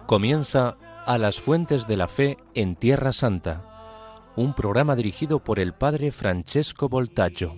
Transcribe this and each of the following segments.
Comienza A las Fuentes de la Fe en Tierra Santa, un programa dirigido por el padre Francesco Voltaggio.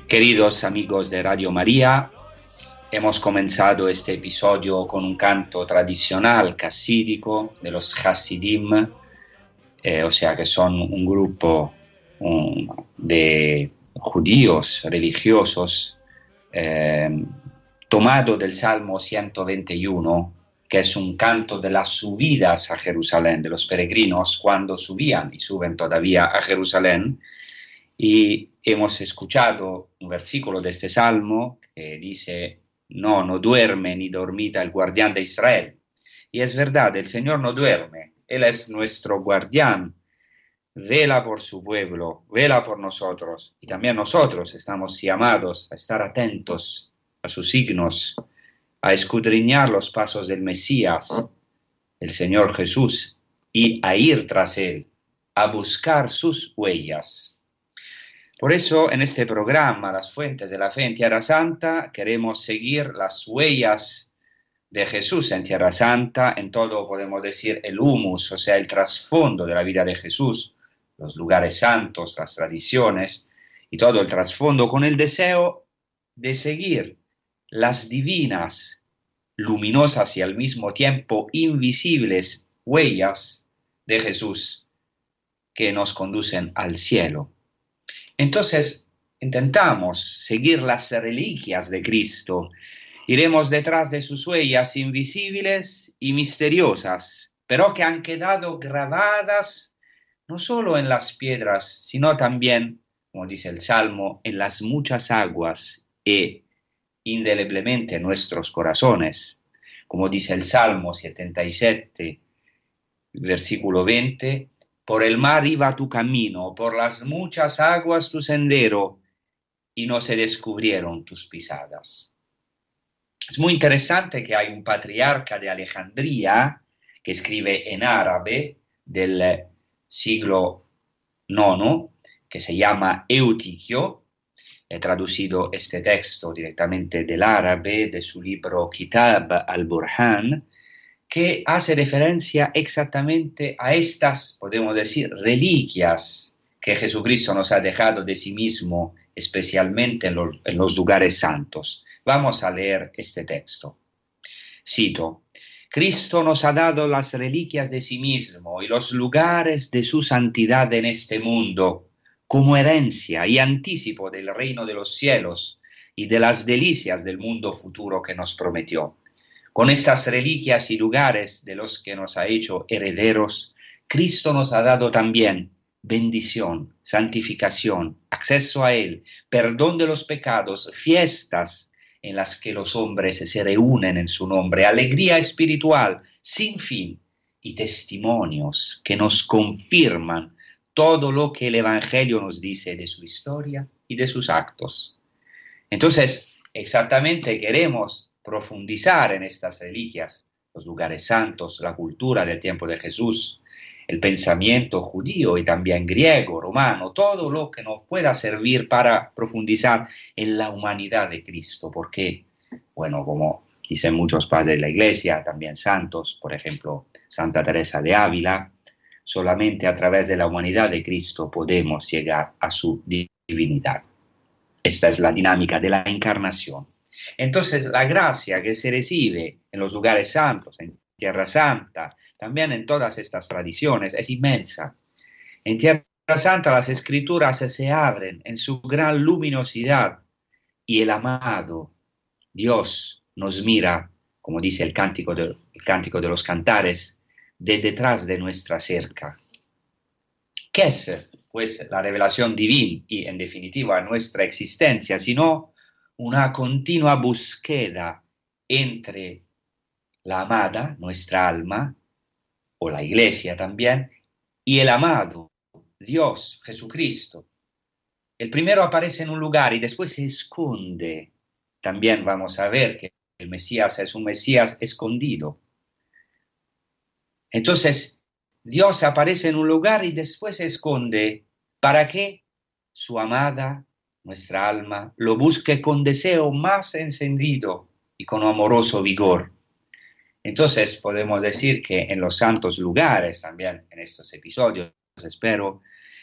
Queridos amigos de Radio María, hemos comenzado este episodio con un canto tradicional casídico de los Hasidim, o sea que son un grupo de judíos religiosos tomado del Salmo 121, que es un canto de las subidas a Jerusalén, de los peregrinos cuando subían y suben todavía a Jerusalén. Y hemos escuchado un versículo de este salmo que dice: no duerme ni dormita el guardián de Israel. Y es verdad, el Señor no duerme, Él es nuestro guardián, vela por su pueblo, vela por nosotros. Y también nosotros estamos llamados a estar atentos a sus signos, a escudriñar los pasos del Mesías, el Señor Jesús, y a ir tras Él, a buscar sus huellas. Por eso, en este programa, Las Fuentes de la Fe en Tierra Santa, queremos seguir las huellas de Jesús en Tierra Santa, en todo, podemos decir, el humus, o sea, el trasfondo de la vida de Jesús, los lugares santos, las tradiciones, y todo el trasfondo con el deseo de seguir las divinas, luminosas y al mismo tiempo invisibles huellas de Jesús que nos conducen al cielo. Entonces, intentamos seguir las reliquias de Cristo. Iremos detrás de sus huellas invisibles y misteriosas, pero que han quedado grabadas no solo en las piedras, sino también, como dice el Salmo, en las muchas aguas e indeleblemente en nuestros corazones. Como dice el Salmo 77, versículo 20, por el mar iba tu camino, por las muchas aguas tu sendero, y no se descubrieron tus pisadas. Es muy interesante que hay un patriarca de Alejandría que escribe en árabe del siglo IX, que se llama Eutiquio. He traducido este texto directamente del árabe de su libro Kitab al-Burhan, que hace referencia exactamente a estas, podemos decir, reliquias que Jesucristo nos ha dejado de sí mismo, especialmente en los lugares santos. Vamos a leer este texto. Cito: Cristo nos ha dado las reliquias de sí mismo y los lugares de su santidad en este mundo, como herencia y anticipo del reino de los cielos y de las delicias del mundo futuro que nos prometió. Con estas reliquias y lugares de los que nos ha hecho herederos, Cristo nos ha dado también bendición, santificación, acceso a Él, perdón de los pecados, fiestas en las que los hombres se reúnen en su nombre, alegría espiritual sin fin y testimonios que nos confirman todo lo que el Evangelio nos dice de su historia y de sus actos. Entonces, exactamente queremos profundizar en estas reliquias, los lugares santos, la cultura del tiempo de Jesús, el pensamiento judío y también griego, romano, todo lo que nos pueda servir para profundizar en la humanidad de Cristo, porque, bueno, como dicen muchos padres de la Iglesia, también santos, por ejemplo, Santa Teresa de Ávila, solamente a través de la humanidad de Cristo podemos llegar a su divinidad. Esta es la dinámica de la encarnación. Entonces, la gracia que se recibe en los lugares santos, en Tierra Santa, también en todas estas tradiciones, es inmensa. En Tierra Santa las escrituras se abren en su gran luminosidad y el amado Dios nos mira, como dice el cántico de los cantares, de detrás de nuestra cerca. ¿Qué es, pues, la revelación divina y, en definitiva, nuestra existencia, sino una continua búsqueda entre la amada, nuestra alma, o la iglesia también, y el amado, Dios, Jesucristo? El primero aparece en un lugar y después se esconde. También vamos a ver que el Mesías es un Mesías escondido. Entonces, Dios aparece en un lugar y después se esconde para que su amada, nuestra alma, lo busque con deseo más encendido y con amoroso vigor. Entonces, podemos decir que en los santos lugares, también en estos episodios, espero,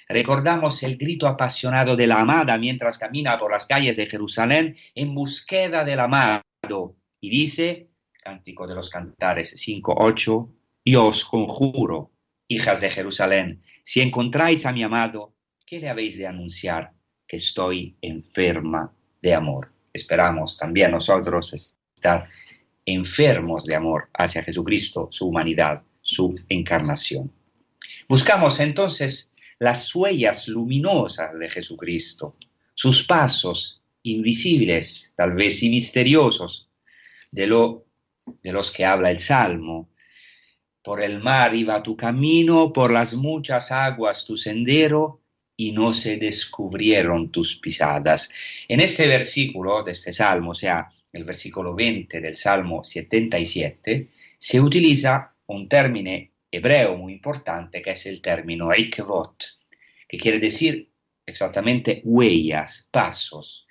recordamos el grito apasionado de la amada mientras camina por las calles de Jerusalén en búsqueda del amado. Y dice, Cántico de los Cantares 5:8, yo os conjuro, hijas de Jerusalén, si encontráis a mi amado, ¿qué le habéis de anunciar? Que estoy enferma de amor. Esperamos también nosotros estar enfermos de amor hacia Jesucristo, su humanidad, su encarnación. Buscamos entonces las huellas luminosas de Jesucristo, sus pasos invisibles, tal vez y misteriosos, de los que habla el Salmo. Por el mar iba tu camino, por las muchas aguas tu sendero, y no se descubrieron tus pisadas. En este versículo de este Salmo, o sea, el versículo 20 del Salmo 77, se utiliza un término hebreo muy importante que es el término ikvot, que quiere decir exactamente huellas, pasos.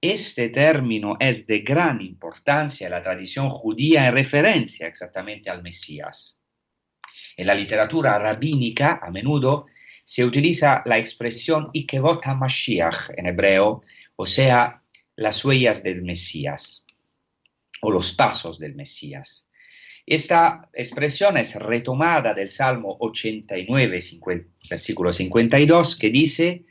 Este término es de gran importancia en la tradición judía en referencia exactamente al Mesías. En la literatura rabínica, a menudo, se utiliza la expresión Ikevot HaMashiach en hebreo, o sea, las huellas del Mesías, o los pasos del Mesías. Esta expresión es retomada del Salmo 89, versículo 52, que dice,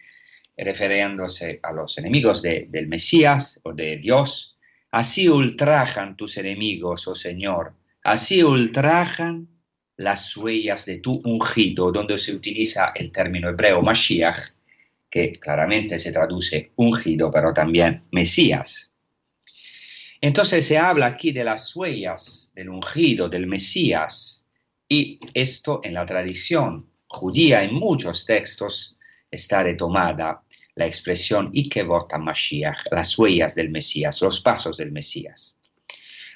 refiriéndose a los enemigos del Mesías o de Dios, así ultrajan tus enemigos, oh Señor, así ultrajan las huellas de tu ungido, donde se utiliza el término hebreo Mashiach, que claramente se traduce ungido, pero también Mesías. Entonces se habla aquí de las huellas del ungido, del Mesías, y esto en la tradición judía, en muchos textos, está retomada la expresión Ikevot HaMashiach, las huellas del Mesías, los pasos del Mesías.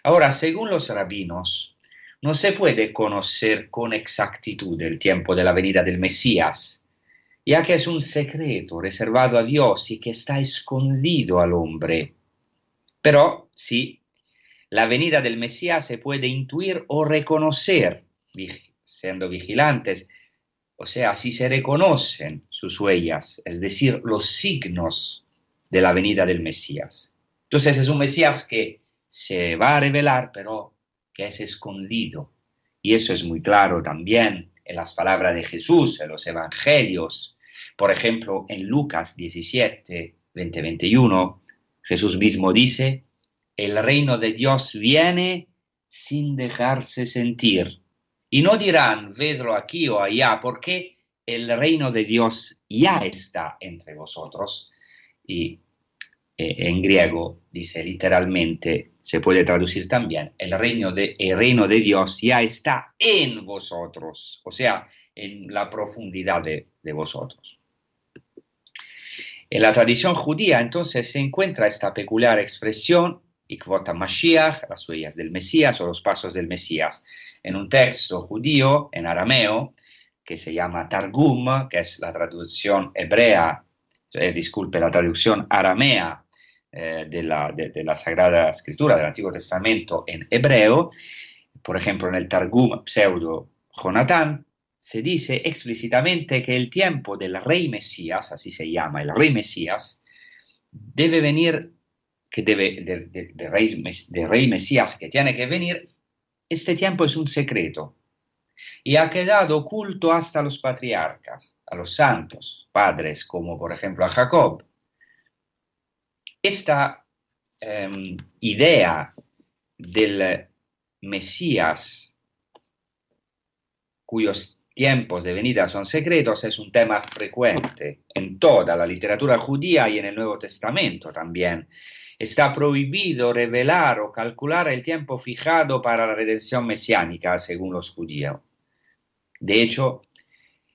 Ahora, según los rabinos, no se puede conocer con exactitud el tiempo de la venida del Mesías, ya que es un secreto reservado a Dios y que está escondido al hombre. Pero sí, la venida del Mesías se puede intuir o reconocer, siendo vigilantes, o sea, si se reconocen sus huellas, es decir, los signos de la venida del Mesías. Entonces es un Mesías que se va a revelar, pero que es escondido. Y eso es muy claro también en las palabras de Jesús, en los evangelios. Por ejemplo, en Lucas 17, 20-21, Jesús mismo dice, el reino de Dios viene sin dejarse sentir. Y no dirán, vedlo aquí o allá, porque el reino de Dios ya está entre vosotros. Y en griego dice literalmente, se puede traducir también, el reino de Dios ya está en vosotros, o sea, en la profundidad de vosotros. En la tradición judía entonces se encuentra esta peculiar expresión, Ikvot HaMashiach, las huellas del Mesías o los pasos del Mesías, en un texto judío, en arameo, que se llama Targum, que es la traducción hebrea, la traducción aramea de la Sagrada Escritura del Antiguo Testamento en hebreo. Por ejemplo, en el Targum Pseudo Jonatán, se dice explícitamente que el tiempo del rey Mesías, así se llama el rey Mesías, debe venir que del rey Mesías que tiene que venir, este tiempo es un secreto y ha quedado oculto hasta los patriarcas, a los santos padres, como por ejemplo a Jacob. Esta idea del Mesías, cuyos tiempos de venida son secretos, es un tema frecuente en toda la literatura judía y en el Nuevo Testamento también. Está prohibido revelar o calcular el tiempo fijado para la redención mesiánica, según los judíos. De hecho,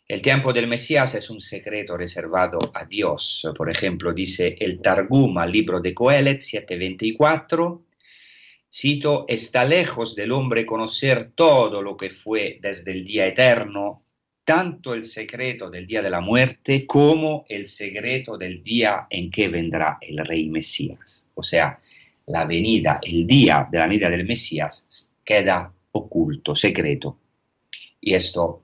el tiempo del Mesías es un secreto reservado a Dios. Por ejemplo, dice el Targum al libro de Coelet 7:24, cito, está lejos del hombre conocer todo lo que fue desde el día eterno, tanto el secreto del día de la muerte como el secreto del día en que vendrá el rey Mesías. O sea, la venida, el día de la venida del Mesías queda oculto, secreto. Y esto,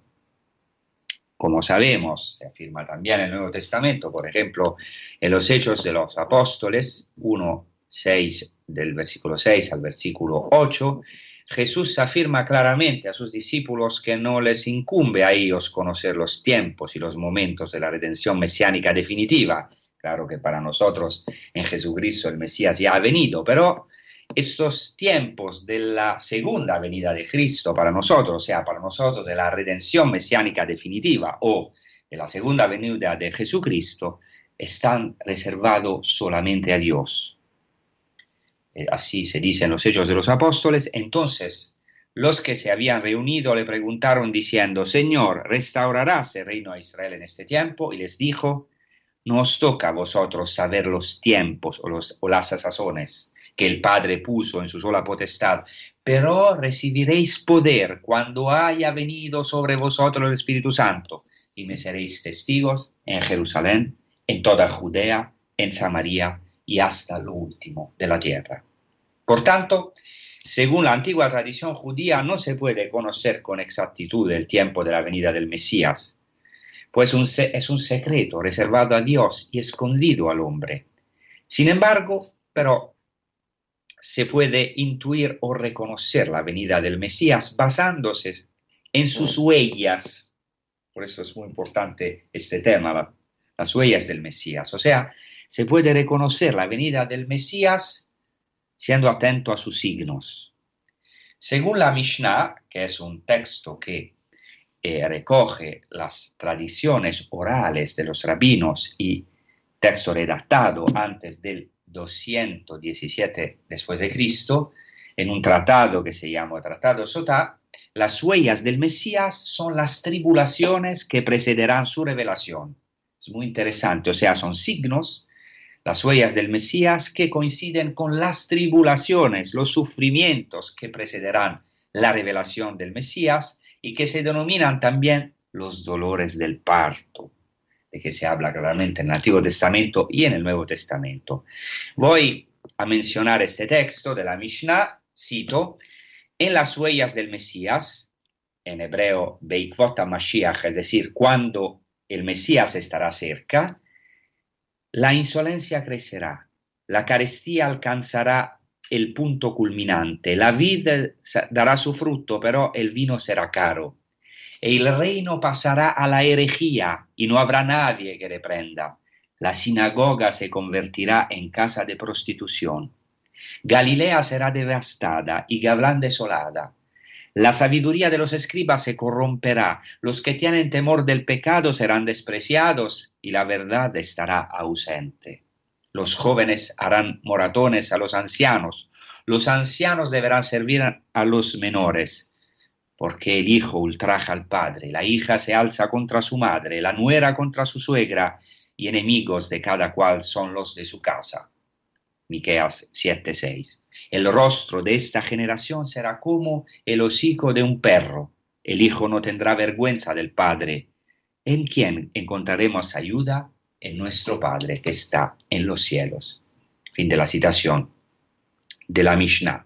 como sabemos, se afirma también en el Nuevo Testamento, por ejemplo, en los Hechos de los Apóstoles, 1:6, del versículo 6 al versículo 8, Jesús afirma claramente a sus discípulos que no les incumbe a ellos conocer los tiempos y los momentos de la redención mesiánica definitiva. Claro que para nosotros en Jesucristo el Mesías ya ha venido, pero estos tiempos de la segunda venida de Cristo para nosotros, o sea, para nosotros de la redención mesiánica definitiva o de la segunda venida de Jesucristo, están reservados solamente a Dios. Así se dice en los Hechos de los Apóstoles. Entonces, los que se habían reunido le preguntaron diciendo, Señor, ¿restaurarás el reino a Israel en este tiempo? Y les dijo, no os toca a vosotros saber los tiempos o las sazones que el Padre puso en su sola potestad, pero recibiréis poder cuando haya venido sobre vosotros el Espíritu Santo, y me seréis testigos en Jerusalén, en toda Judea, en Samaria y hasta lo último de la tierra. Por tanto, según la antigua tradición judía, no se puede conocer con exactitud el tiempo de la venida del Mesías, pues es un secreto reservado a Dios y escondido al hombre. Sin embargo, pero se puede intuir o reconocer la venida del Mesías basándose en sus huellas. Por eso es muy importante este tema, las huellas del Mesías. O sea, se puede reconocer la venida del Mesías siendo atento a sus signos. Según la Mishnah, que es un texto que recoge las tradiciones orales de los rabinos y texto redactado antes del 217 después de Cristo, en un tratado que se llama Tratado Sotá, las huellas del Mesías son las tribulaciones que precederán su revelación. Es muy interesante, o sea, son signos, las huellas del Mesías que coinciden con las tribulaciones, los sufrimientos que precederán la revelación del Mesías y que se denominan también los dolores del parto, de que se habla claramente en el Antiguo Testamento y en el Nuevo Testamento. Voy a mencionar este texto de la Mishnah, cito, en las huellas del Mesías, en hebreo, Beikvot HaMashiach, es decir, cuando el Mesías estará cerca, la insolencia crecerá, la carestía alcanzará el punto culminante, la vid dará su fruto, pero el vino será caro. El reino pasará a la herejía y no habrá nadie que reprenda. La sinagoga se convertirá en casa de prostitución. Galilea será devastada y Gablán desolada. La sabiduría de los escribas se corromperá. Los que tienen temor del pecado serán despreciados y la verdad estará ausente. Los jóvenes harán moratones a los ancianos. Los ancianos deberán servir a los menores. Porque el hijo ultraja al padre, la hija se alza contra su madre, la nuera contra su suegra, y enemigos de cada cual son los de su casa. Miqueas 7:6. El rostro de esta generación será como el hocico de un perro. El hijo no tendrá vergüenza del padre. ¿En quién encontraremos ayuda? En nuestro Padre que está en los cielos. Fin de la citación de la Mishnah.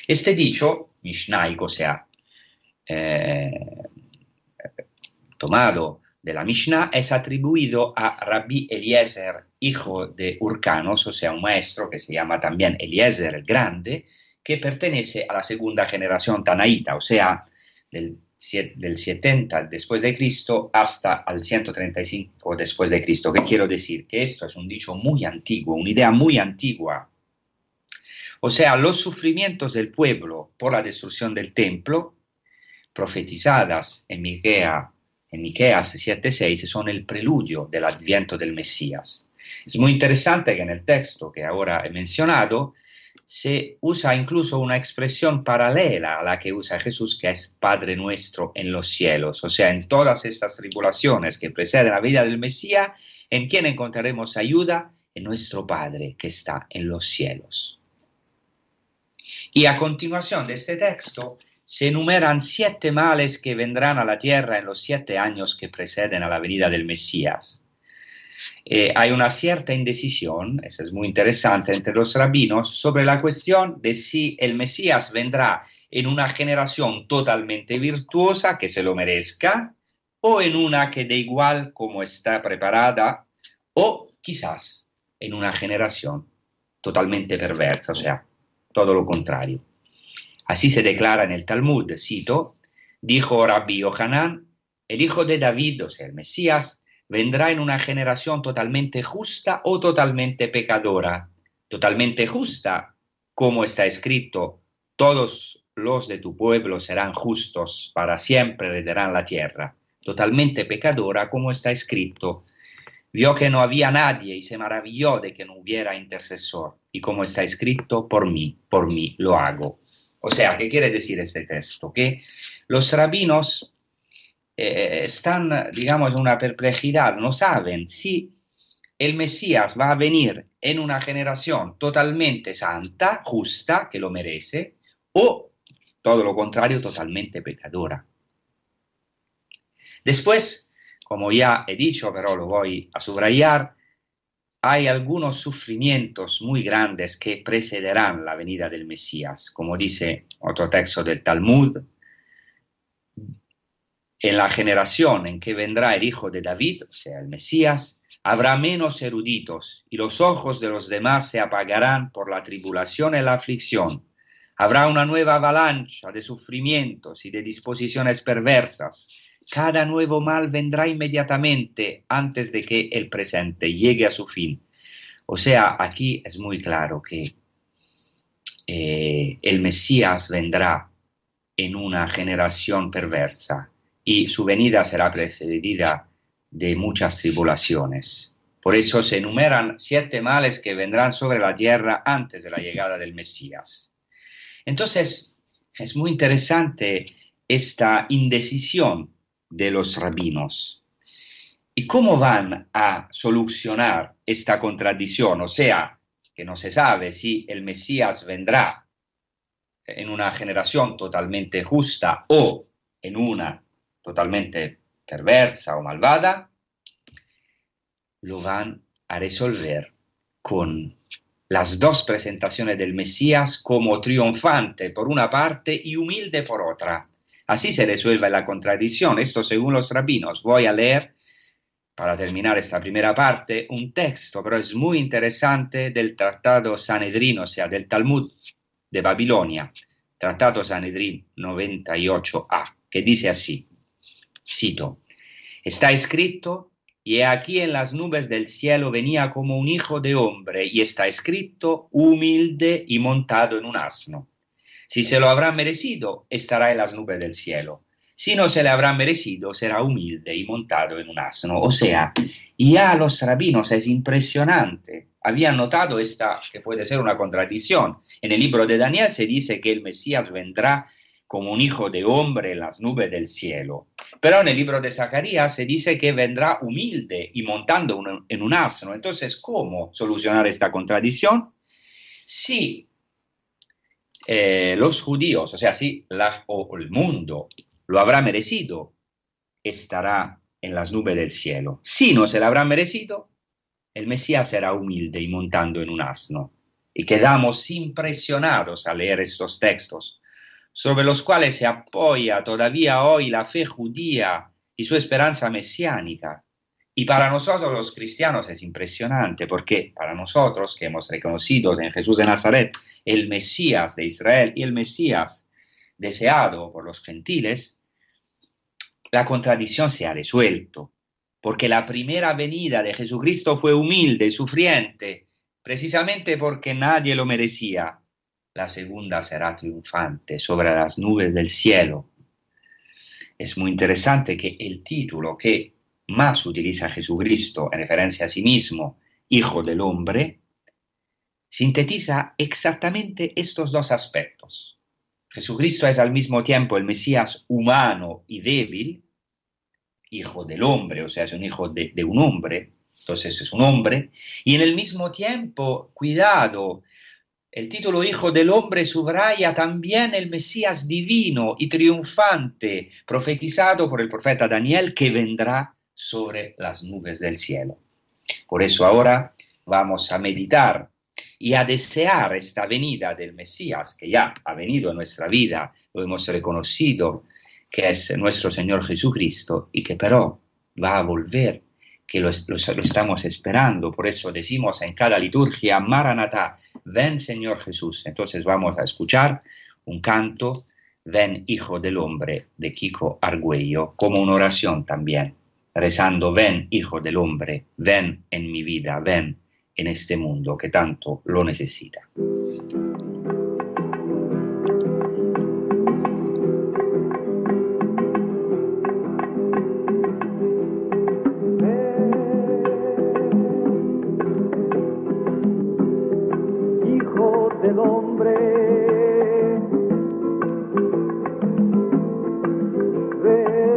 Este dicho mishnaico, o sea, tomado de la Mishnah es atribuido a Rabbi Eliezer, hijo de Urcanos, o sea, un maestro que se llama también Eliezer el Grande, que pertenece a la segunda generación tanaíta, o sea, del 70 después de Cristo hasta el 135 después de Cristo. ¿Qué quiero decir? Que esto es un dicho muy antiguo, una idea muy antigua. O sea, los sufrimientos del pueblo por la destrucción del templo, profetizadas en Miqueas 7:6, son el preludio del adviento del Mesías. Es muy interesante que en el texto que ahora he mencionado se usa incluso una expresión paralela a la que usa Jesús, que es Padre nuestro en los cielos. O sea, en todas estas tribulaciones que preceden la vida del Mesías, ¿en quién encontraremos ayuda? En nuestro Padre que está en los cielos. Y a continuación de este texto se enumeran 7 males que vendrán a la tierra en los 7 años que preceden a la venida del Mesías. Hay una cierta indecisión, eso es muy interesante, entre los rabinos sobre la cuestión de si el Mesías vendrá en una generación totalmente virtuosa que se lo merezca, o en una que de igual como está preparada, o quizás en una generación totalmente perversa, o sea, todo lo contrario. Así se declara en el Talmud, cito, dijo Rabbi Yohanan, el hijo de David, o sea, el Mesías, vendrá en una generación totalmente justa o totalmente pecadora. Totalmente justa, como está escrito, todos los de tu pueblo serán justos, para siempre heredarán la tierra. Totalmente pecadora, como está escrito, vio que no había nadie y se maravilló de que no hubiera intercesor. Y como está escrito, por mí lo hago. O sea, ¿qué quiere decir este texto? Que los rabinos están, digamos, en una perplejidad, no saben si el Mesías va a venir en una generación totalmente santa, justa, que lo merece, o todo lo contrario, totalmente pecadora. Después, como ya he dicho, pero lo voy a subrayar, hay algunos sufrimientos muy grandes que precederán la venida del Mesías, como dice otro texto del Talmud. En la generación en que vendrá el hijo de David, o sea, el Mesías, habrá menos eruditos y los ojos de los demás se apagarán por la tribulación y la aflicción. Habrá una nueva avalancha de sufrimientos y de disposiciones perversas. Cada nuevo mal vendrá inmediatamente antes de que el presente llegue a su fin. O sea, aquí es muy claro que el Mesías vendrá en una generación perversa y su venida será precedida de muchas tribulaciones. Por eso se enumeran 7 males que vendrán sobre la tierra antes de la llegada del Mesías. Entonces, es muy interesante esta indecisión de los rabinos. ¿Y cómo van a solucionar esta contradicción? O sea, que no se sabe si el Mesías vendrá en una generación totalmente justa o en una totalmente perversa o malvada, lo van a resolver con las 2 presentaciones del Mesías como triunfante por una parte y humilde por otra. Así se resuelve la contradicción. Esto según los rabinos. Voy a leer, para terminar esta primera parte, un texto, pero es muy interesante, del Tratado Sanedrín, o sea, del Talmud de Babilonia, Tratado Sanedrín 98a, que dice así, cito, está escrito, y he aquí en las nubes del cielo venía como un hijo de hombre, y está escrito, humilde y montado en un asno. Si se lo habrá merecido, estará en las nubes del cielo. Si no se le habrá merecido, será humilde y montado en un asno. O sea, ya los rabinos es impresionante. Habían notado esta, que puede ser una contradicción. En el libro de Daniel se dice que el Mesías vendrá como un hijo de hombre en las nubes del cielo. Pero en el libro de Zacarías se dice que vendrá humilde y montando en un asno. Entonces, ¿cómo solucionar esta contradicción? Si los judíos, o sea, si el mundo lo habrá merecido, estará en las nubes del cielo. Si no se lo habrá merecido, el Mesías será humilde y montando en un asno. Y quedamos impresionados al leer estos textos, sobre los cuales se apoya todavía hoy la fe judía y su esperanza mesiánica. Y para nosotros los cristianos es impresionante porque para nosotros que hemos reconocido en Jesús de Nazaret el Mesías de Israel y el Mesías deseado por los gentiles, la contradicción se ha resuelto, porque la primera venida de Jesucristo fue humilde, sufriente, precisamente porque nadie lo merecía. La segunda será triunfante sobre las nubes del cielo. Es muy interesante que el título que más utiliza Jesucristo en referencia a sí mismo, Hijo del Hombre, sintetiza exactamente estos dos aspectos. Jesucristo es al mismo tiempo el Mesías humano y débil, Hijo del Hombre, o sea, es un hijo de un hombre, entonces es un hombre, y en el mismo tiempo, cuidado, el título Hijo del Hombre subraya también el Mesías divino y triunfante, profetizado por el profeta Daniel, que vendrá sobre las nubes del cielo. Por eso ahora vamos a meditar y a desear esta venida del Mesías, que ya ha venido en nuestra vida, lo hemos reconocido, que es nuestro Señor Jesucristo, y que pero va a volver, que lo estamos esperando. Por eso decimos en cada liturgia, Maranatá, ven Señor Jesús. Entonces vamos a escuchar un canto, Ven Hijo del Hombre, de Kiko Argüello, como una oración también, rezando, ven Hijo del Hombre, ven en mi vida, ven en este mundo que tanto lo necesita. Del hombre, ven,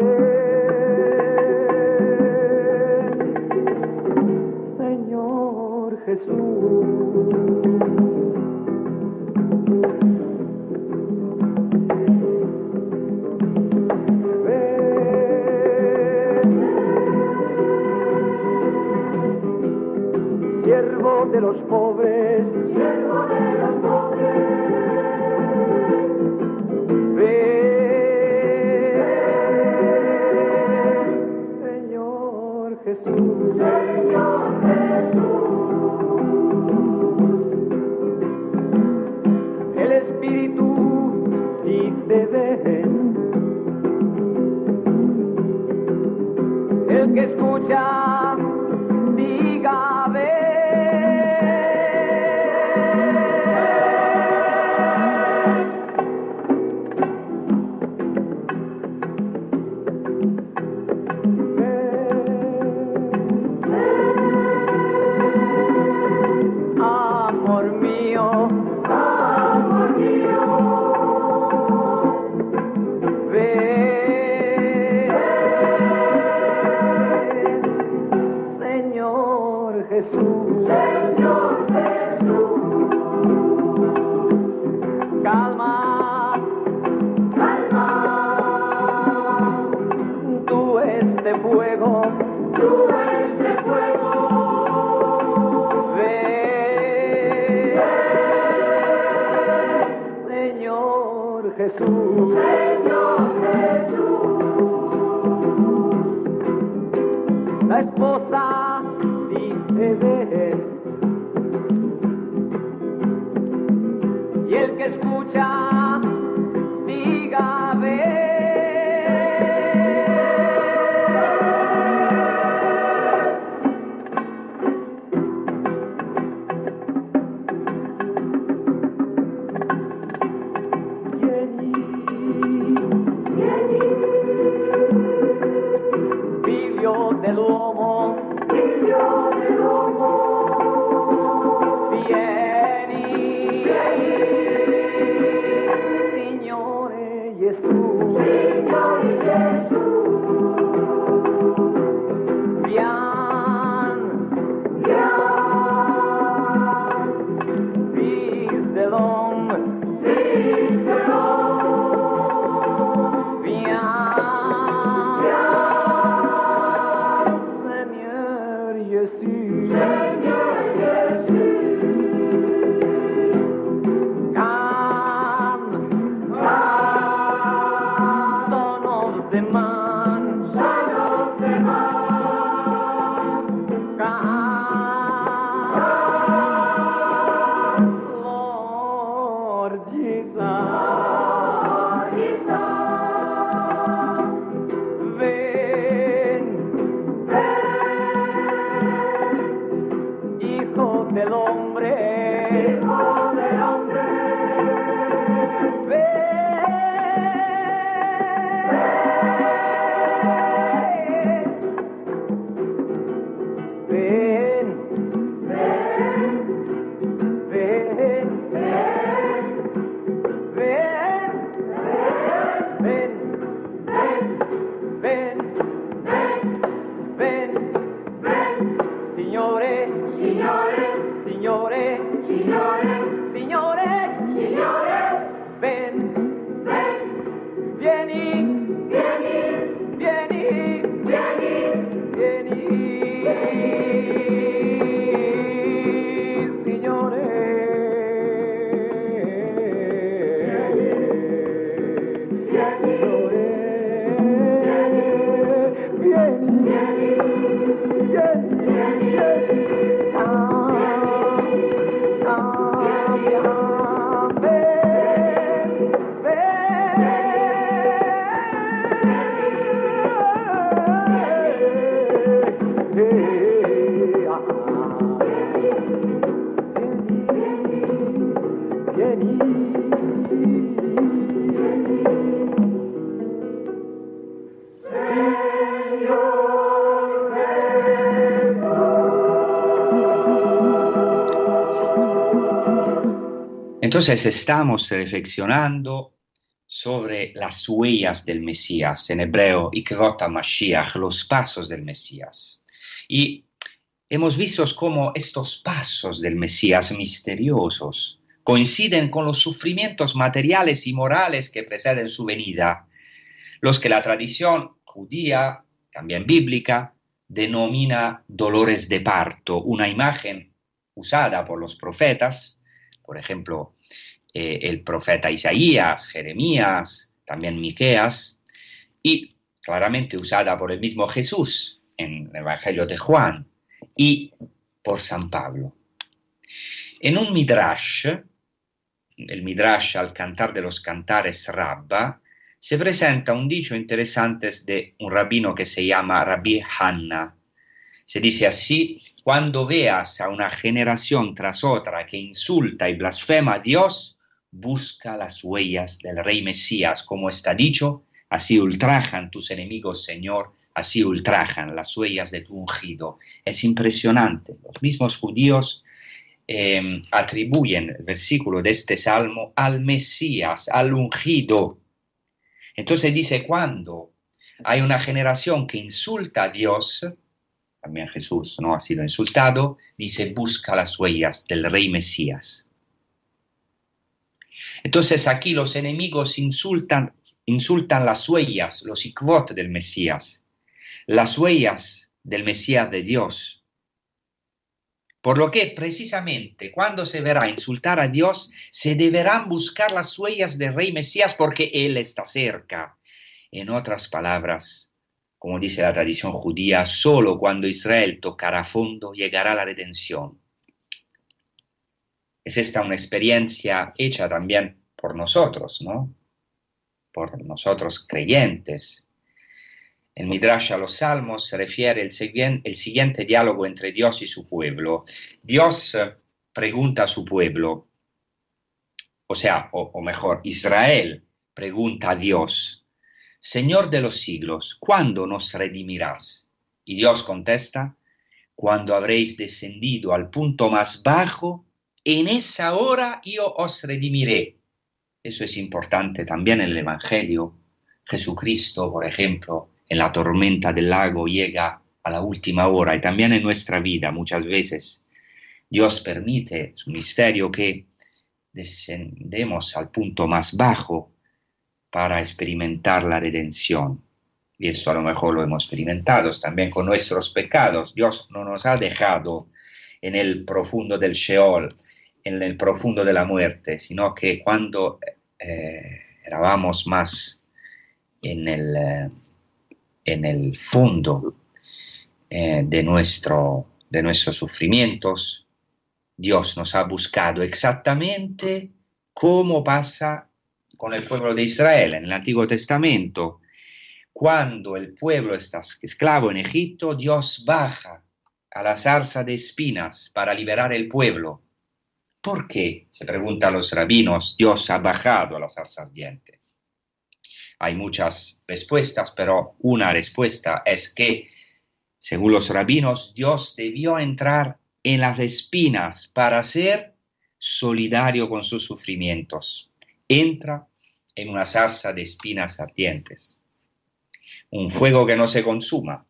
Señor Jesús, ven, siervo de los pobres, siervo de los pobres. Señor Jesús, el Espíritu dice ven, el que escucha diga ven. La esposa dice ven, y el que escucha diga ven. Entonces estamos reflexionando sobre las huellas del Mesías, en hebreo, Ikvot HaMashiach, los pasos del Mesías. Y hemos visto cómo estos pasos del Mesías misteriosos coinciden con los sufrimientos materiales y morales que preceden su venida, los que la tradición judía, también bíblica, denomina dolores de parto, una imagen usada por los profetas, por ejemplo, el profeta Isaías, Jeremías, también Miqueas, y claramente usada por el mismo Jesús en el Evangelio de Juan y por San Pablo. En un Midrash, el Midrash al Cantar de los Cantares Rabba, se presenta un dicho interesante de un rabino que se llama Rabbi Hanna. Se dice así: cuando veas a una generación tras otra que insulta y blasfema a Dios, busca las huellas del Rey Mesías, como está dicho, así ultrajan tus enemigos, Señor, así ultrajan las huellas de tu ungido. Es impresionante. Los mismos judíos atribuyen el versículo de este salmo al Mesías, al ungido. Entonces dice, cuando hay una generación que insulta a Dios, también Jesús no ha sido insultado, dice, busca las huellas del Rey Mesías. Entonces aquí los enemigos insultan las huellas, los ikvot del Mesías, las huellas del Mesías de Dios. Por lo que precisamente cuando se verá insultar a Dios, se deberán buscar las huellas del Rey Mesías porque Él está cerca. En otras palabras, como dice la tradición judía, solo cuando Israel tocará fondo llegará la redención. Es esta una experiencia hecha también por nosotros, ¿no? Por nosotros creyentes. El Midrash a los Salmos se refiere al siguiente diálogo entre Dios y su pueblo. Dios pregunta a su pueblo, o mejor, Israel pregunta a Dios, Señor de los siglos, ¿cuándo nos redimirás? Y Dios contesta, cuando habréis descendido al punto más bajo, en esa hora yo os redimiré. Eso es importante también en el Evangelio. Jesucristo, por ejemplo, en la tormenta del lago llega a la última hora, y también en nuestra vida muchas veces Dios permite, es un misterio, que descendemos al punto más bajo para experimentar la redención. Y esto a lo mejor lo hemos experimentado también con nuestros pecados. Dios no nos ha dejado en el profundo del Sheol, en el profundo de la muerte, sino que cuando éramos más en el fondo de nuestros sufrimientos, Dios nos ha buscado exactamente como pasa con el pueblo de Israel en el Antiguo Testamento. Cuando el pueblo está esclavo en Egipto, Dios baja a la zarza de espinas para liberar el pueblo. ¿Por qué? Se preguntan los rabinos, Dios ha bajado a la zarza ardiente. Hay muchas respuestas, pero una respuesta es que, según los rabinos, Dios debió entrar en las espinas para ser solidario con sus sufrimientos. Entra en una zarza de espinas ardientes. Un fuego que no se consuma.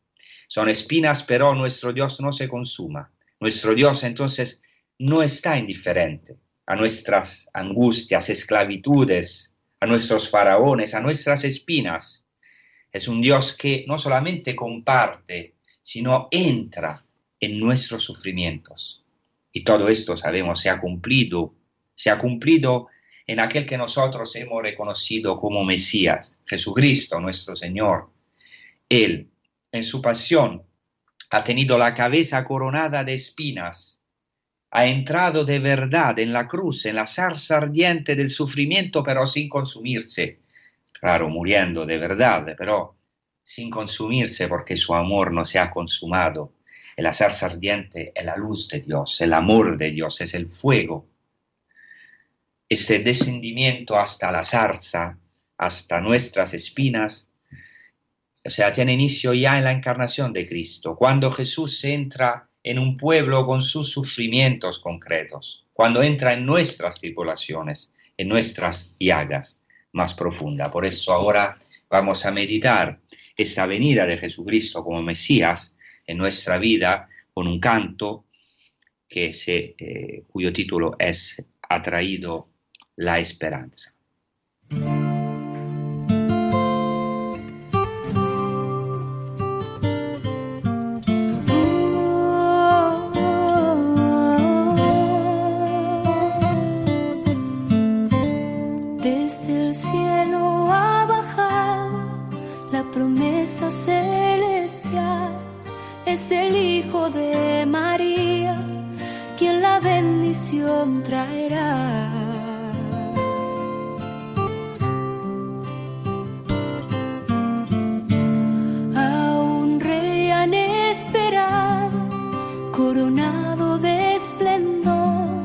Son espinas, pero nuestro Dios no se consuma. Nuestro Dios entonces no está indiferente a nuestras angustias, esclavitudes, a nuestros faraones, a nuestras espinas. Es un Dios que no solamente comparte, sino entra en nuestros sufrimientos. Y todo esto, sabemos, se ha cumplido en aquel que nosotros hemos reconocido como Mesías, Jesucristo, nuestro Señor. Él, en su pasión, ha tenido la cabeza coronada de espinas, ha entrado de verdad en la cruz, en la zarza ardiente del sufrimiento, pero sin consumirse. Claro, muriendo de verdad, pero sin consumirse porque su amor no se ha consumado. La zarza ardiente es la luz de Dios, el amor de Dios, es el fuego. Este descendimiento hasta la zarza, hasta nuestras espinas, tiene inicio ya en la encarnación de Cristo. Cuando Jesús entra en un pueblo con sus sufrimientos concretos, cuando entra en nuestras tribulaciones, en nuestras llagas más profundas. Por eso ahora vamos a meditar esta venida de Jesucristo como Mesías en nuestra vida con un canto cuyo título es Ha traído la esperanza. Desde el cielo ha bajado la promesa celestial. Es el Hijo de María quien la bendición traerá. A un rey han esperado, coronado de esplendor,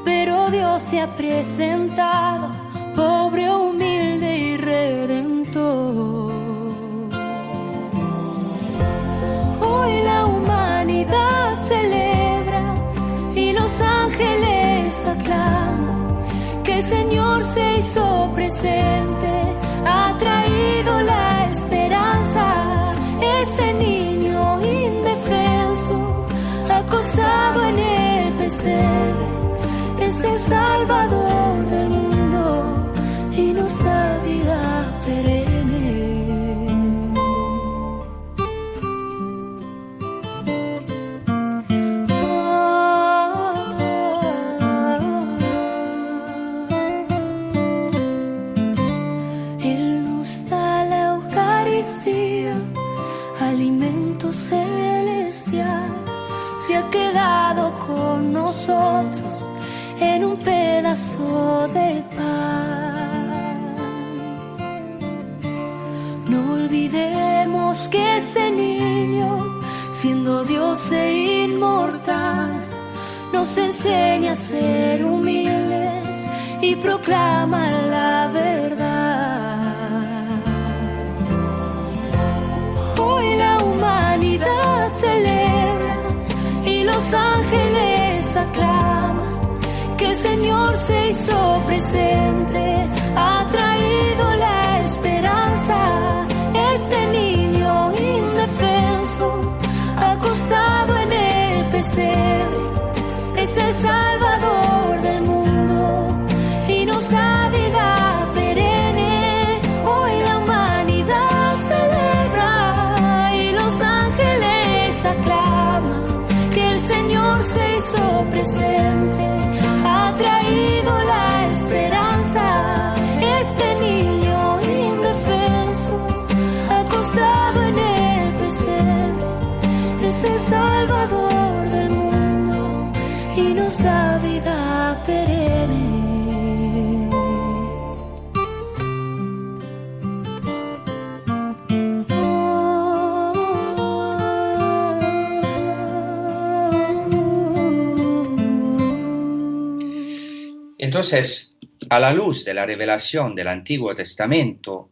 pero Dios se ha presentado, pobre, humilde y redentor. Hoy la humanidad celebra y los ángeles aclaman que el Señor se hizo presente, ha traído la esperanza. Este niño indefenso, acostado en el pesebre, es el Salvador del mundo y nos da vida perenne. Él nos da la Eucaristía, alimento celestial, se ha quedado con nosotros en un pedazo de pan. No olvidemos que ese niño, siendo Dios e inmortal, nos enseña a ser humildes y proclama la verdad. Hoy la humanidad celebra y los ángeles aclaman que el Señor se hizo presente, ha traído la esperanza. Este niño indefenso, acostado en el pesebre, es el Salvador del mundo y nos da vida perenne. Hoy la humanidad celebra y los ángeles aclaman que el Señor se hizo presente, ha traído la esperanza. Este niño indefenso, acostado en el pesebre, es el Salvador del mundo y nos da vida perenne. Entonces, a la luz de la revelación del Antiguo Testamento,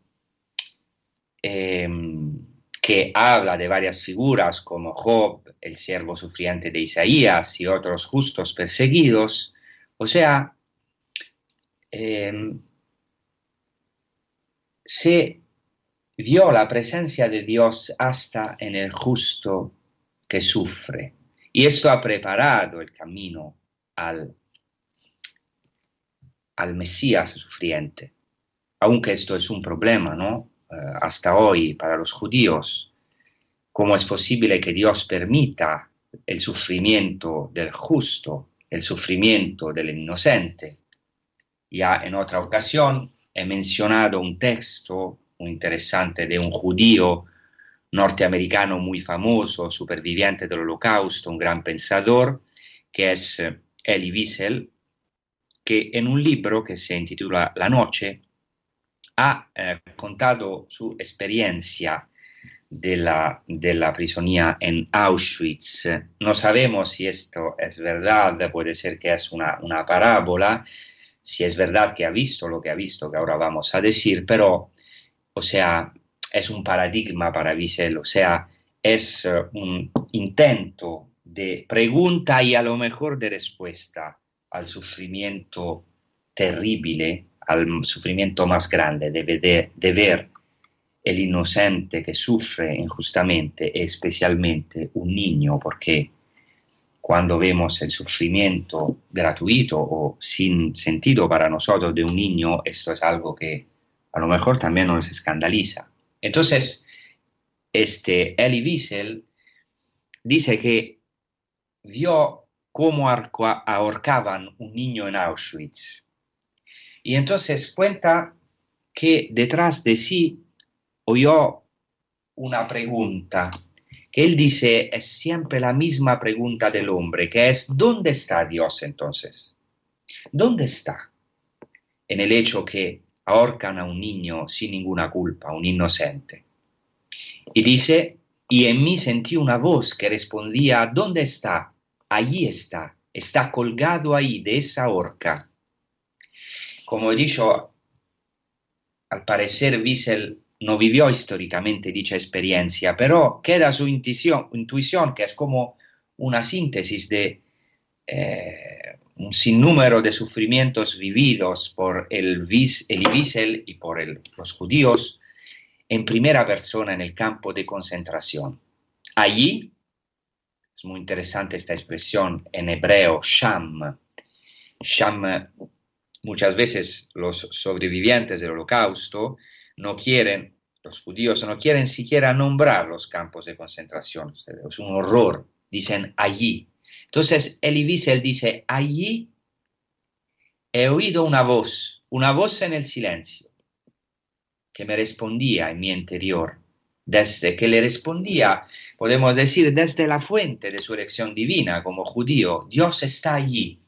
que habla de varias figuras como Job, el siervo sufriente de Isaías y otros justos perseguidos, o sea, se vio la presencia de Dios hasta en el justo que sufre. Y esto ha preparado el camino al Mesías sufriente. Aunque esto es un problema, ¿no? Hasta hoy para los judíos, ¿cómo es posible que Dios permita el sufrimiento del justo, el sufrimiento del inocente? Ya en otra ocasión he mencionado un texto muy interesante de un judío norteamericano muy famoso, superviviente del Holocausto, un gran pensador, que es Elie Wiesel, que en un libro que se intitula La Noche ha contado su experiencia de la prisión en Auschwitz. No sabemos si esto es verdad, puede ser que es una parábola, si es verdad que ha visto lo que ha visto, que ahora vamos a decir, pero, o sea, es un paradigma para Wiesel, o sea, es un intento de pregunta y a lo mejor de respuesta al sufrimiento terrible, al sufrimiento más grande de ver el inocente que sufre injustamente, especialmente un niño, porque cuando vemos el sufrimiento gratuito o sin sentido para nosotros de un niño, esto es algo que a lo mejor también nos escandaliza. Entonces, Elie Wiesel dice que vio cómo ahorcaban un niño en Auschwitz. Y entonces cuenta que detrás de sí oyó una pregunta, que él dice es siempre la misma pregunta del hombre, que es ¿dónde está Dios entonces? ¿Dónde está? En el hecho que ahorcan a un niño sin ninguna culpa, un inocente. Y dice, y en mí sentí una voz que respondía, ¿dónde está? Allí está colgado ahí de esa horca. Como he dicho, al parecer Wiesel no vivió históricamente dicha experiencia, pero queda su intuición, que es como una síntesis de un sinnúmero de sufrimientos vividos por Elie Wiesel y por los judíos en primera persona en el campo de concentración. Allí, es muy interesante esta expresión en hebreo, Sham. Sham, muchas veces los sobrevivientes del Holocausto los judíos no quieren siquiera nombrar los campos de concentración, es un horror, dicen allí. Entonces Elie Wiesel dice, allí he oído una voz en el silencio, que me respondía en mi interior, desde que le respondía, podemos decir, desde la fuente de su elección divina como judío, Dios está allí,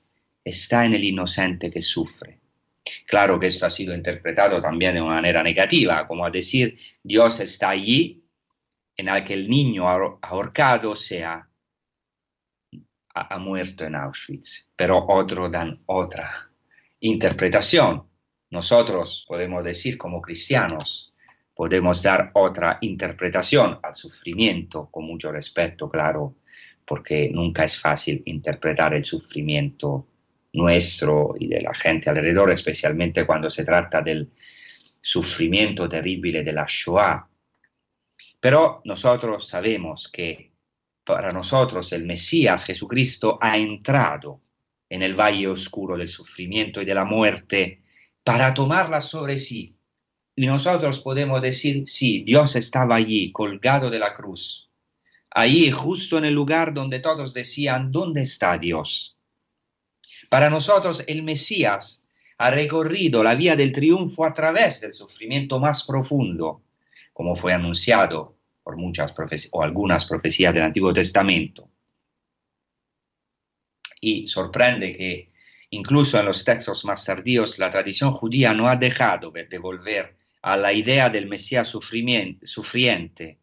está en el inocente que sufre. Claro que esto ha sido interpretado también de una manera negativa, como a decir, Dios está allí en el que el niño ahorcado ha muerto en Auschwitz. Pero otros dan otra interpretación. Nosotros podemos decir como cristianos, podemos dar otra interpretación al sufrimiento, con mucho respeto, claro, porque nunca es fácil interpretar el sufrimiento nuestro y de la gente alrededor, especialmente cuando se trata del sufrimiento terrible de la Shoah. Pero nosotros sabemos que para nosotros el Mesías Jesucristo ha entrado en el valle oscuro del sufrimiento y de la muerte para tomarla sobre sí. Y nosotros podemos decir, sí, Dios estaba allí, colgado de la cruz, allí justo en el lugar donde todos decían, ¿dónde está Dios? Para nosotros el Mesías ha recorrido la vía del triunfo a través del sufrimiento más profundo, como fue anunciado por algunas profecías del Antiguo Testamento. Y sorprende que incluso en los textos más tardíos la tradición judía no ha dejado de volver a la idea del Mesías sufriente.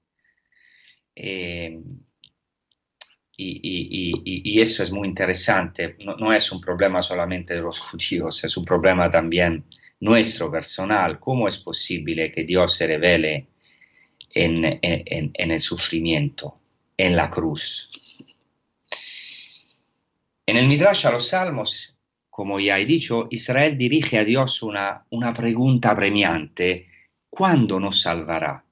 Y eso es muy interesante, no es un problema solamente de los judíos, es un problema también nuestro, personal. ¿Cómo es posible que Dios se revele en el sufrimiento, en la cruz? En el Midrash a los Salmos, como ya he dicho, Israel dirige a Dios una pregunta apremiante: ¿cuándo nos salvará?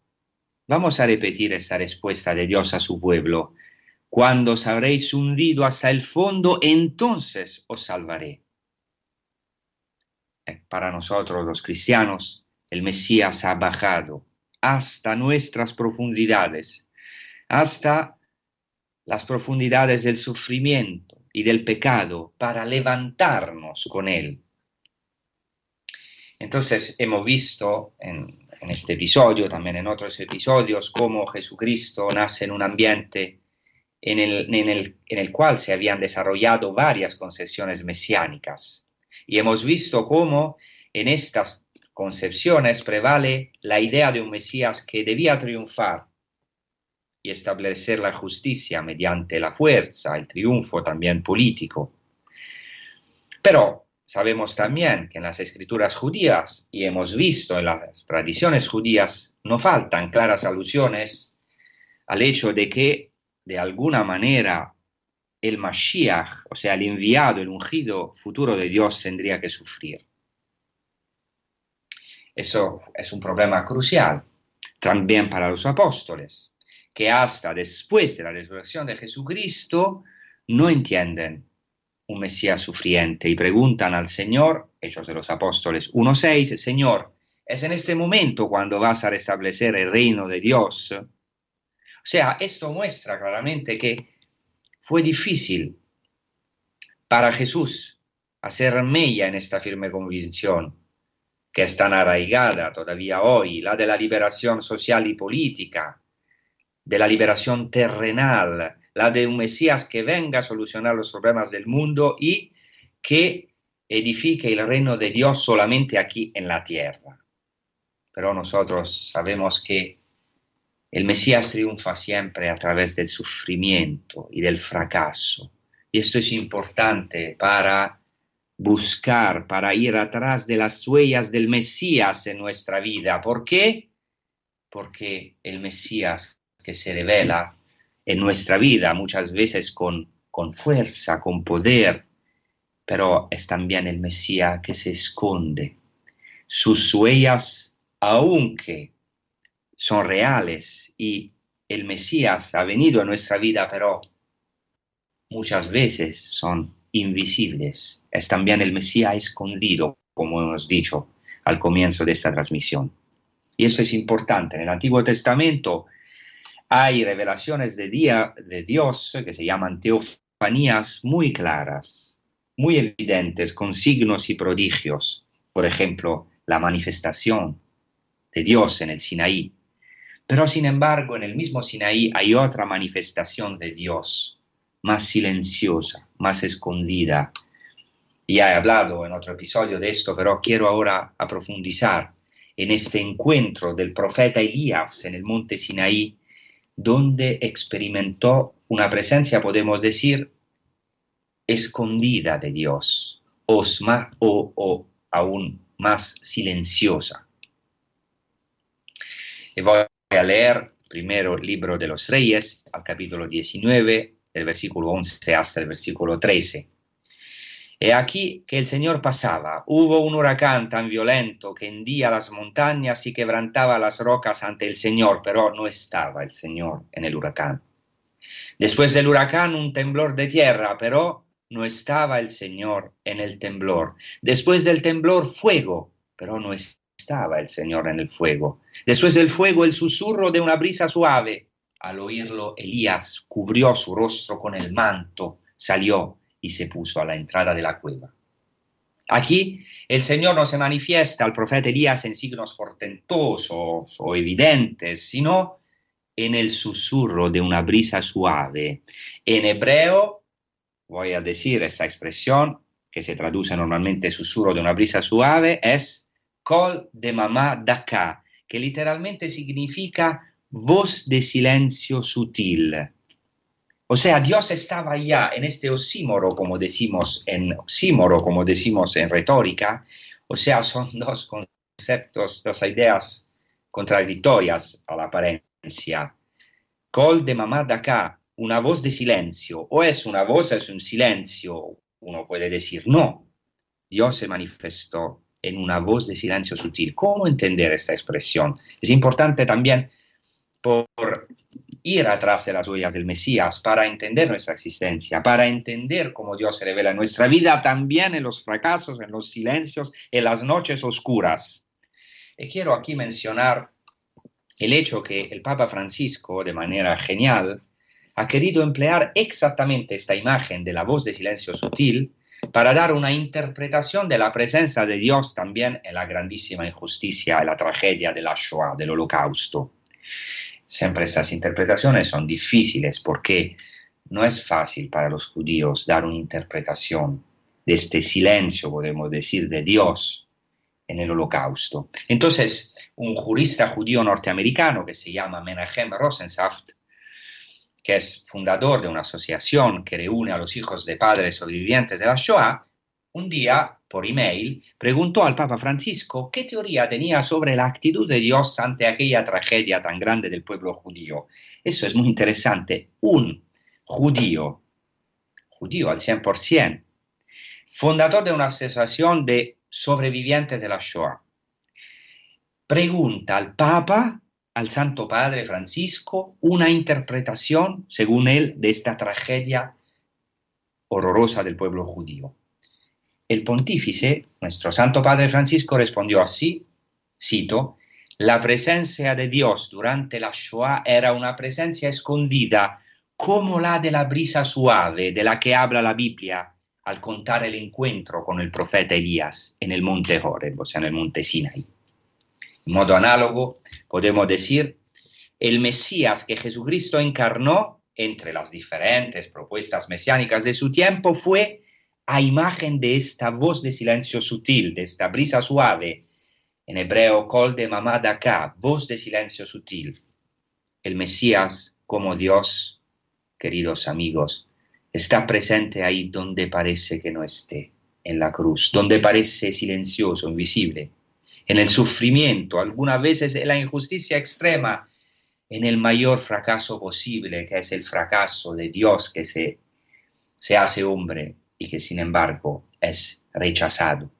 Vamos a repetir esta respuesta de Dios a su pueblo. Cuando os habréis hundido hasta el fondo, entonces os salvaré. Para nosotros los cristianos, el Mesías ha bajado hasta nuestras profundidades, hasta las profundidades del sufrimiento y del pecado, para levantarnos con él. Entonces hemos visto en este episodio, también en otros episodios, cómo Jesucristo nace en un ambiente en el cual se habían desarrollado varias concepciones mesiánicas. Y hemos visto cómo en estas concepciones prevale la idea de un Mesías que debía triunfar y establecer la justicia mediante la fuerza, el triunfo también político. Pero sabemos también que en las escrituras judías, y hemos visto en las tradiciones judías, no faltan claras alusiones al hecho de que de alguna manera el Mashiach, o sea, el enviado, el ungido futuro de Dios, tendría que sufrir. Eso es un problema crucial también para los apóstoles, que hasta después de la resurrección de Jesucristo no entienden un Mesías sufriente y preguntan al Señor, Hechos de los Apóstoles 1:6, Señor, ¿es en este momento cuando vas a restablecer el reino de Dios? O sea, esto muestra claramente que fue difícil para Jesús hacer mella en esta firme convicción, que es tan arraigada todavía hoy, la de la liberación social y política, de la liberación terrenal, la de un Mesías que venga a solucionar los problemas del mundo y que edifique el reino de Dios solamente aquí en la tierra. Pero nosotros sabemos que el Mesías triunfa siempre a través del sufrimiento y del fracaso. Y esto es importante para buscar, para ir atrás de las huellas del Mesías en nuestra vida. ¿Por qué? Porque el Mesías que se revela en nuestra vida muchas veces con fuerza, con poder, pero es también el Mesías que se esconde. Sus huellas, aunque son reales, y el Mesías ha venido a nuestra vida, pero muchas veces son invisibles. Es también el Mesías escondido, como hemos dicho al comienzo de esta transmisión. Y esto es importante. En el Antiguo Testamento hay revelaciones de Dios que se llaman teofanías muy claras, muy evidentes, con signos y prodigios. Por ejemplo, la manifestación de Dios en el Sinaí. Pero sin embargo, en el mismo Sinaí hay otra manifestación de Dios, más silenciosa, más escondida. Ya he hablado en otro episodio de esto, pero quiero ahora profundizar en este encuentro del profeta Elías en el monte Sinaí, donde experimentó una presencia, podemos decir, escondida de Dios, o aún más silenciosa. Y voy a leer primero el libro de los Reyes, al capítulo 19, del versículo 11 hasta el versículo 13. He aquí que el Señor pasaba. Hubo un huracán tan violento que hendía las montañas y quebrantaba las rocas ante el Señor, pero no estaba el Señor en el huracán. Después del huracán, un temblor de tierra, pero no estaba el Señor en el temblor. Después del temblor, fuego, pero no estaba el Señor en el fuego. Después del fuego, el susurro de una brisa suave. Al oírlo, Elías cubrió su rostro con el manto, salió y se puso a la entrada de la cueva. Aquí el Señor no se manifiesta al profeta Elías en signos portentosos o evidentes, sino en el susurro de una brisa suave. En hebreo, voy a decir esta expresión que se traduce normalmente susurro de una brisa suave, es kol de mamá daka, que literalmente significa voz de silencio sutil. O sea, Dios estaba allá en este oxímoro, como decimos en retórica. O sea, son dos conceptos, dos ideas contradictorias a la apariencia. Kol de mamá daka, una voz de silencio. O es una voz, es un silencio. Uno puede decir no. Dios se manifestó en una voz de silencio sutil. ¿Cómo entender esta expresión? Es importante también por ir atrás de las huellas del Mesías para entender nuestra existencia, para entender cómo Dios se revela en nuestra vida, también en los fracasos, en los silencios, en las noches oscuras. Y quiero aquí mencionar el hecho que el Papa Francisco, de manera genial, ha querido emplear exactamente esta imagen de la voz de silencio sutil para dar una interpretación de la presencia de Dios también en la grandísima injusticia y la tragedia de la Shoah, del Holocausto. Siempre estas interpretaciones son difíciles porque no es fácil para los judíos dar una interpretación de este silencio, podemos decir, de Dios en el Holocausto. Entonces, un jurista judío norteamericano que se llama Menachem Rosensaft, que es fundador de una asociación que reúne a los hijos de padres sobrevivientes de la Shoah, un día, por email, preguntó al Papa Francisco qué teoría tenía sobre la actitud de Dios ante aquella tragedia tan grande del pueblo judío. Eso es muy interesante. Un judío judío al 100%, fundador de una asociación de sobrevivientes de la Shoah. Pregunta al Papa, al Santo Padre Francisco, una interpretación, según él, de esta tragedia horrorosa del pueblo judío. El pontífice, nuestro Santo Padre Francisco, respondió así, cito, la presencia de Dios durante la Shoah era una presencia escondida como la de la brisa suave de la que habla la Biblia al contar el encuentro con el profeta Elías en el monte Horeb, o sea, en el monte Sinaí. En modo análogo, podemos decir, el Mesías que Jesucristo encarnó entre las diferentes propuestas mesiánicas de su tiempo fue a imagen de esta voz de silencio sutil, de esta brisa suave, en hebreo Kol de Mamá Daka, voz de silencio sutil. El Mesías, como Dios, queridos amigos, está presente ahí donde parece que no esté, en la cruz, donde parece silencioso, invisible, en el sufrimiento, algunas veces en la injusticia extrema, en el mayor fracaso posible, que es el fracaso de Dios que se hace hombre y que sin embargo es rechazado.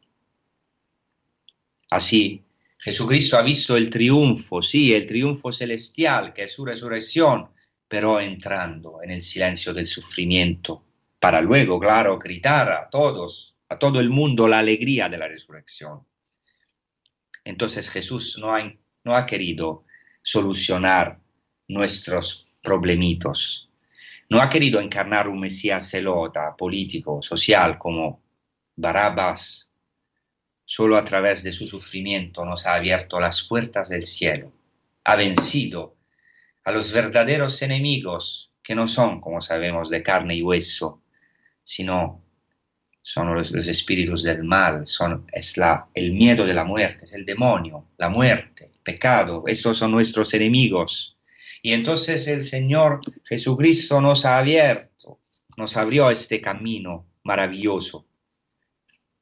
Así, Jesucristo ha visto el triunfo, sí, el triunfo celestial, que es su resurrección, pero entrando en el silencio del sufrimiento, para luego, claro, gritar a todos, a todo el mundo, la alegría de la resurrección. Entonces Jesús no ha querido solucionar nuestros problemitos, no ha querido encarnar un Mesías celota, político, social, como Barrabás. Solo a través de su sufrimiento nos ha abierto las puertas del cielo, ha vencido a los verdaderos enemigos, que no son, como sabemos, de carne y hueso, sino son los espíritus del mal, el miedo de la muerte, es el demonio, la muerte, el pecado, estos son nuestros enemigos. Y entonces el Señor Jesucristo nos abrió este camino maravilloso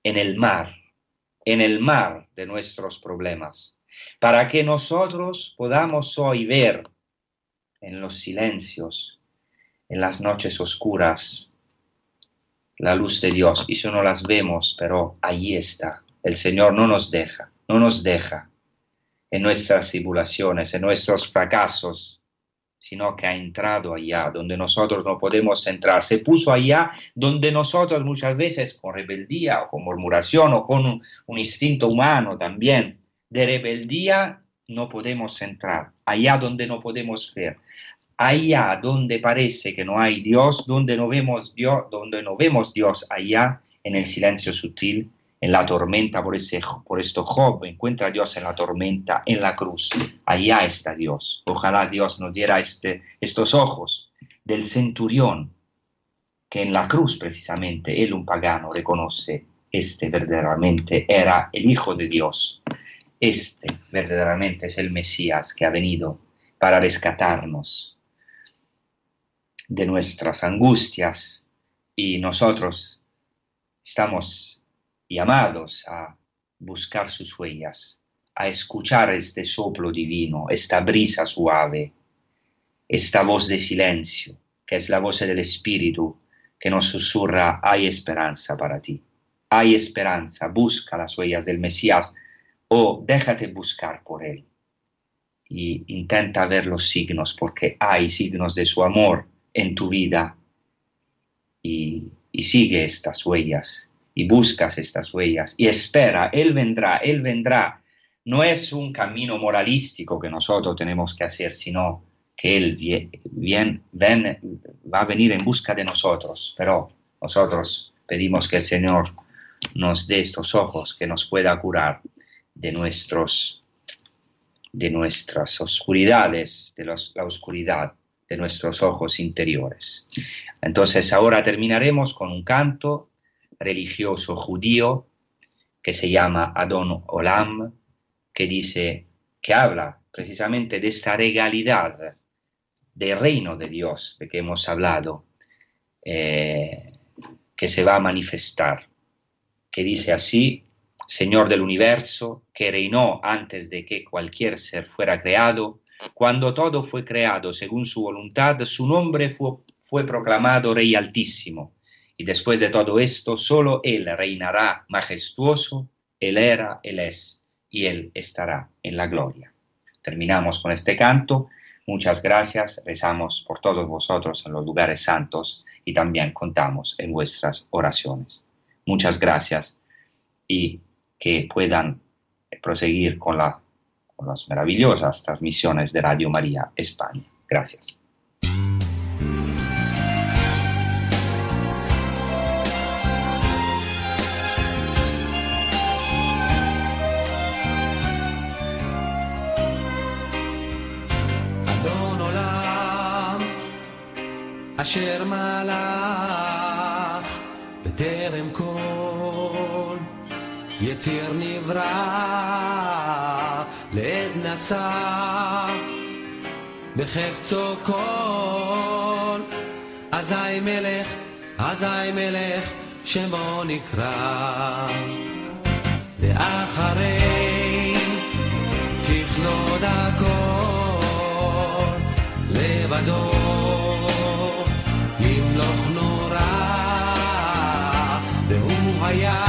en el mar de nuestros problemas, para que nosotros podamos hoy ver en los silencios, en las noches oscuras, la luz de Dios. Y si no las vemos, pero allí está. El Señor no nos deja en nuestras tribulaciones, en nuestros fracasos, sino que ha entrado allá donde nosotros no podemos entrar. Se puso allá donde nosotros muchas veces con rebeldía o con murmuración o con un instinto humano también de rebeldía no podemos entrar. Allá donde no podemos ver. Allá donde parece que no hay Dios, donde no vemos Dios, allá en el silencio sutil, en la tormenta, por esto Job encuentra a Dios en la tormenta, en la cruz. Allá está Dios. Ojalá Dios nos diera estos ojos del centurión, que en la cruz precisamente, él, un pagano, reconoce, verdaderamente era el Hijo de Dios. Verdaderamente es el Mesías que ha venido para rescatarnos de nuestras angustias, y nosotros estamos llamados a buscar sus huellas, a escuchar este soplo divino, esta brisa suave, esta voz de silencio, que es la voz del Espíritu que nos susurra: hay esperanza para ti, hay esperanza, busca las huellas del Mesías o déjate buscar por él y intenta ver los signos, porque hay signos de su amor en tu vida, y sigue estas huellas, y buscas estas huellas, y espera, Él vendrá. No es un camino moralístico que nosotros tenemos que hacer, sino que Él va a venir en busca de nosotros, pero nosotros pedimos que el Señor nos dé estos ojos, que nos pueda curar de nuestras oscuridades, la oscuridad de nuestros ojos interiores. Entonces ahora terminaremos con un canto religioso judío que se llama Adon Olam, que habla precisamente de esta regalidad del reino de Dios de que hemos hablado, que se va a manifestar, que dice así: Señor del universo, que reinó antes de que cualquier ser fuera creado, cuando todo fue creado según su voluntad, su nombre fue proclamado Rey Altísimo, Y después de todo esto, solo Él reinará majestuoso, Él era, Él es, y Él estará en la gloria. Terminamos con este canto. Muchas gracias. Rezamos por todos vosotros en los lugares santos y también contamos en vuestras oraciones. Muchas gracias y que puedan proseguir con las maravillosas transmisiones de Radio María España. Gracias. אשר מלך בטרם כל יציר נברא לעת נשא בחפצו כל אזי מלך שמו נקרא לאחרי ככלות הכל לבדו ימלוך נורא והוא היה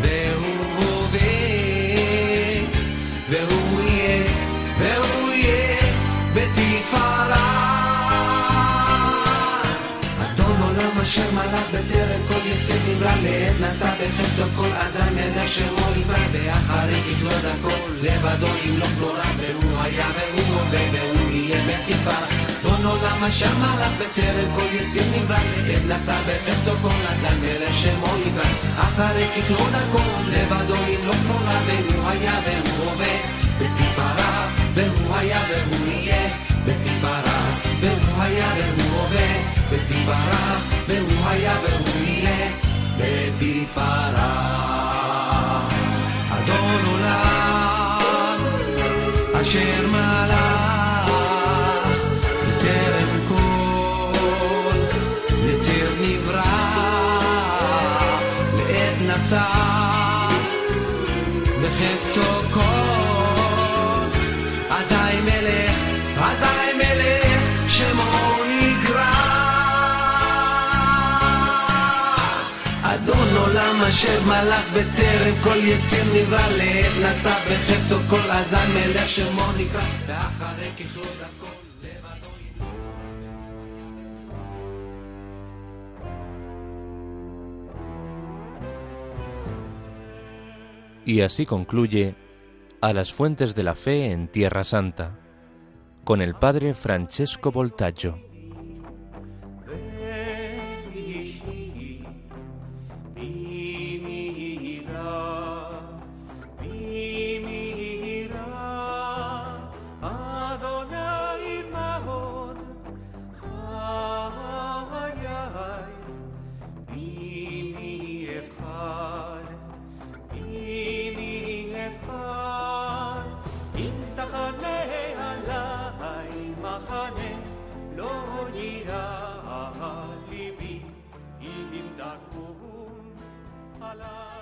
והוא הווה והוא יהיה בתפארה אדון עולם אשר מלך בטרם כל יצא נברא לעת נשא בחפצו כל אזי מלך שמו נקרא ואחרי ככלות הכל לבדו ימלוך נורא והוא היה והוא הווה והוא יהיה בתפארה אדון עולם אשר מלך בטרם כל יציר נברא לעת נשא בחפצו כל אזי מלך שמו נקרא אחרי ככלות הכל לבדו ימלוך נורא והוא היה והוא הווה בתפארה והוא היה והוא יהיה בתפארה והוא היה והוא הווה בתפארה והוא היה והוא יהיה בתפארה אדון עולם אשר מלך נשא בחפצו כל אזי מלך שמו נקרא אדון עולם אשר מלך בטרם כל יציר נברא לעת נשא בחפצו כל אזי מלך שמו נקרא ואחרי ככלות הכל Y así concluye A las fuentes de la fe en Tierra Santa, con el padre Francesco Voltaggio. ליבי אם תקום עליי